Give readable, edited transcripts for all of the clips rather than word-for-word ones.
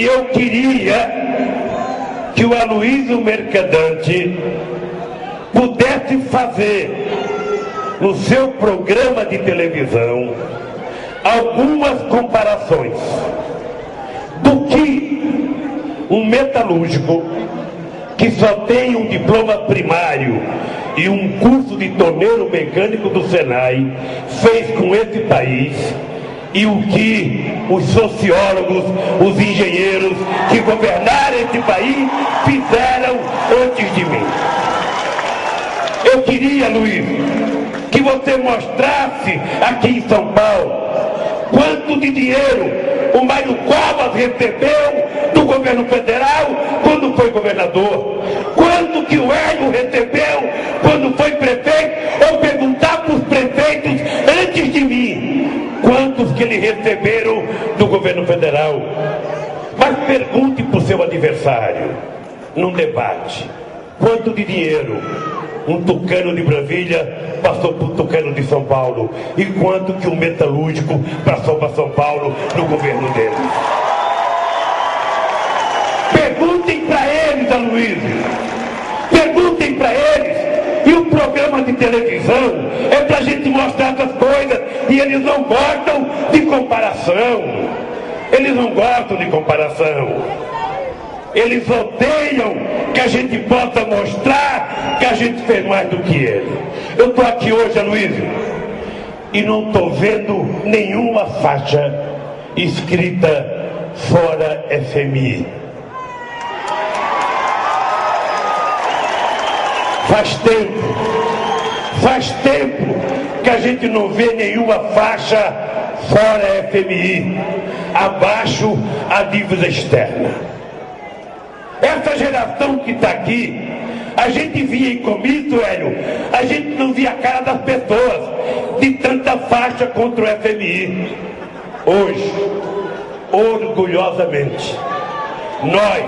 eu queria que o Aloysio Mercadante pudesse fazer no seu programa de televisão algumas comparações do que um metalúrgico que só tem um diploma primário e um curso de torneiro mecânico do Senai fez com esse país e o que os sociólogos, os engenheiros que governaram esse país fizeram antes de mim. Eu queria, Luiz, que você mostrasse aqui em São Paulo quanto de dinheiro o Mário Covas recebeu do governo federal quando foi governador, quanto que o Hélio recebeu quando foi prefeito, ou perguntar para os prefeitos antes de mim quantos que eles receberam do governo federal. Mas pergunte para o seu adversário num debate quanto de dinheiro um tucano de Brasília passou para o tucano de São Paulo e quanto que um metalúrgico passou para São Paulo no governo dele. Perguntem para eles, Aloysio. Perguntem para eles. E o programa de televisão é para a gente mostrar essas coisas e eles não gostam de comparação. Eles não gostam de comparação. Eles odeiam que a gente possa mostrar que a gente fez mais do que ele. Eu estou aqui hoje, Aloysio, e não estou vendo nenhuma faixa escrita fora FMI. Faz tempo que a gente não vê nenhuma faixa fora FMI, abaixo a dívida externa. Essa geração que está aqui, a gente via em comício, Hélio, a gente não via a cara das pessoas de tanta faixa contra o FMI. Hoje, orgulhosamente, nós,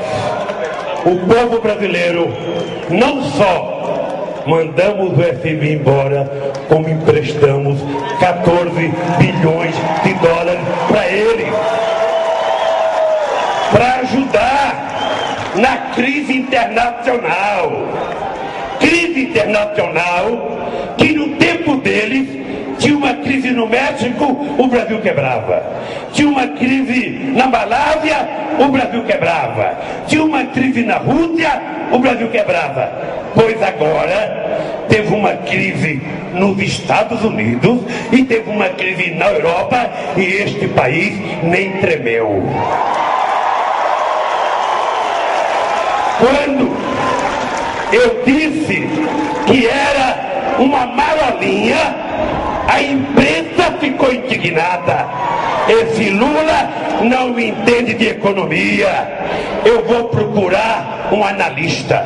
o povo brasileiro, não só mandamos o FMI embora, como emprestamos 14 bilhões de dólares para ele, para ajudar na crise internacional. Crise internacional que no tempo deles tinha uma crise no México, o Brasil quebrava. Tinha uma crise na Malásia, o Brasil quebrava. Tinha uma crise na Rússia, o Brasil quebrava. Pois agora teve uma crise nos Estados Unidos e teve uma crise na Europa e este país nem tremeu. Quando eu disse que era uma marolinha, a imprensa ficou indignada. Esse Lula não entende de economia. Eu vou procurar um analista.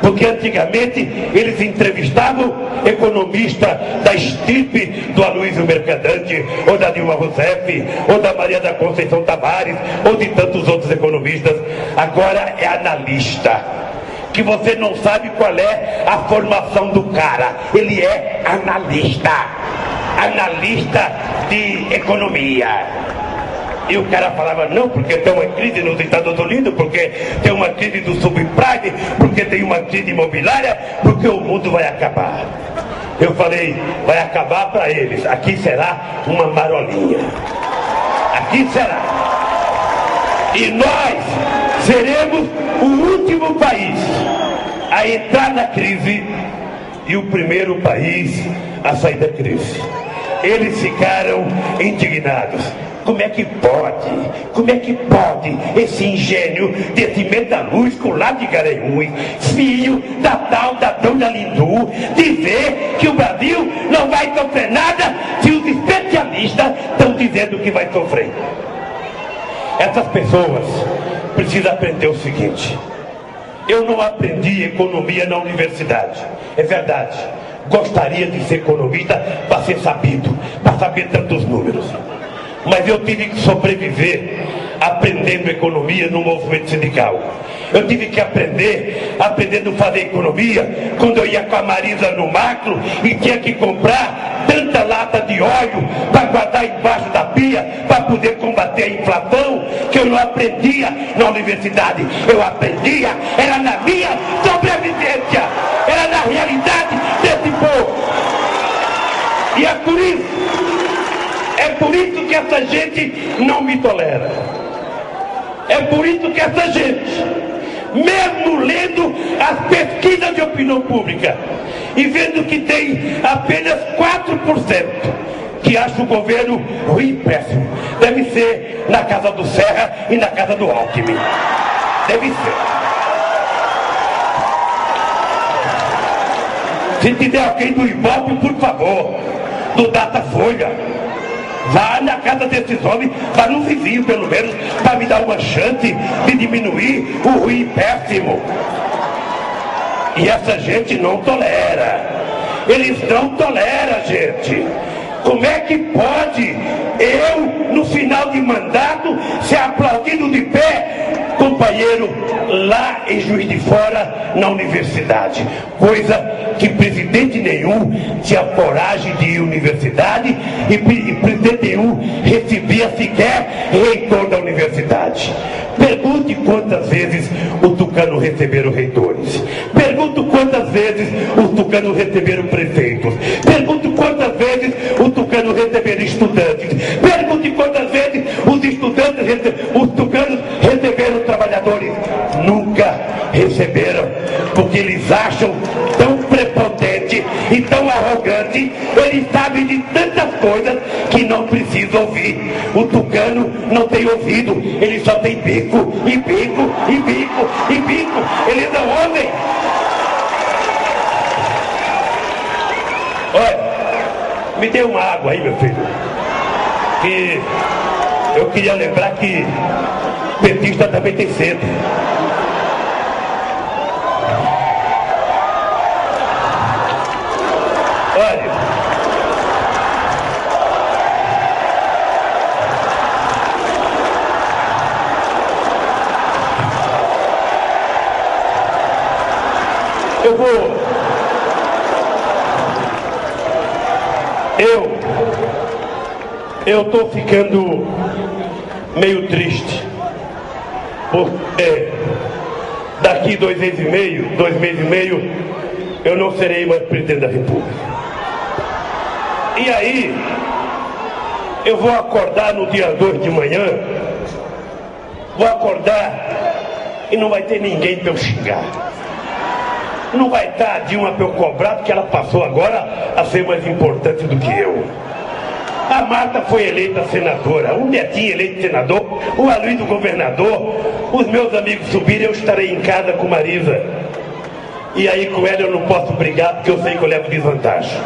Porque antigamente eles entrevistavam economistas da estirpe do Aloysio Mercadante, ou da Dilma Rousseff, ou da Maria da Conceição Tavares, ou de tantos outros economistas. Agora é analista, que você não sabe qual é a formação do cara. Ele é analista de economia. E o cara falava, não, porque tem uma crise nos Estados Unidos, porque tem uma crise do subprime, porque tem uma crise imobiliária, porque o mundo vai acabar. Eu falei, vai acabar para eles. Aqui será uma marolinha. Aqui será. E nós seremos o último país a entrar na crise e o primeiro país a sair da crise. Eles ficaram indignados. Como é que pode esse engenho desse metalúrgico lá de Garanhuns, filho da tal da dona Lindu, dizer que o Brasil não vai sofrer nada se os especialistas estão dizendo que vai sofrer? Essas pessoas precisam aprender o seguinte: eu não aprendi economia na universidade, é verdade, gostaria de ser economista para ser sabido, para saber tantos números. Mas eu tive que sobreviver aprendendo economia no movimento sindical. Eu tive que aprendendo a fazer economia, quando eu ia com a Marisa no macro e tinha que comprar tanta lata de óleo para guardar embaixo da pia, para poder combater a inflação, que eu não aprendia na universidade. Eu aprendia, era na minha sobrevivência, era na realidade desse povo. E é por isso que essa gente não me tolera. É por isso que essa gente, mesmo lendo as pesquisas de opinião pública e vendo que tem apenas 4% que acha o governo ruim e péssimo, deve ser na casa do Serra e na casa do Alckmin. Deve ser. Se tiver alguém do Ibope, por favor, do Datafolha, vá na casa desses homens, vá no vizinho pelo menos, para me dar uma chance de diminuir o ruim e péssimo. E essa gente não tolera. Eles não toleram, gente. Como é que pode eu, no final de mandato, ser aplaudido de pé, companheiro, lá em Juiz de Fora, na universidade? Coisa que presidente nenhum tinha coragem de ir à universidade e presidente nenhum recebia sequer reitor da universidade. Pergunte quantas vezes o Tucano receberam reitores. Pergunto quantas vezes o Tucano receberam prefeitos. Pergunto quantas vezes o Tucano receberam estudantes. Pergunte quantas vezes os tucanos receberam trabalhadores. Nunca receberam, porque eles acham tão prepotente e tão arrogante, eles sabem de tantas coisas que não precisam ouvir. O tucano não tem ouvido, ele só tem bico, e bico, e bico, e bico. Eles não ouvem. Olha, me dê uma água aí, meu filho, que eu queria lembrar que petista também tem sede. Olha, eu tô ficando meio triste, porque daqui 2 meses e meio, eu não serei mais presidente da República. E aí, eu vou acordar no dia 2 de manhã, vou acordar e não vai ter ninguém para eu xingar. Não vai estar a Dilma para eu cobrar, porque ela passou agora a ser mais importante do que eu. A Marta foi eleita senadora, o Netinho eleito senador, o Aloysio governador, os meus amigos subiram, eu estarei em casa com Marisa. E aí com ela eu não posso brigar, porque eu sei que eu levo desvantagem.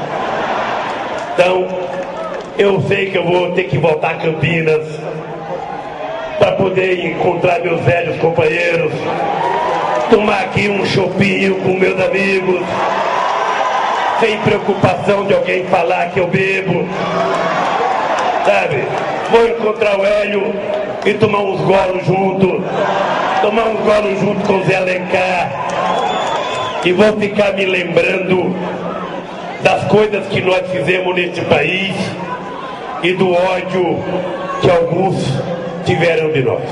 Então, eu sei que eu vou ter que voltar a Campinas para poder encontrar meus velhos companheiros, tomar aqui um chopinho com meus amigos, sem preocupação de alguém falar que eu bebo, sabe? Vou encontrar o Hélio e tomar uns golos junto, com o Zé Alencar, e vou ficar me lembrando das coisas que nós fizemos neste país e do ódio que alguns tiveram de nós.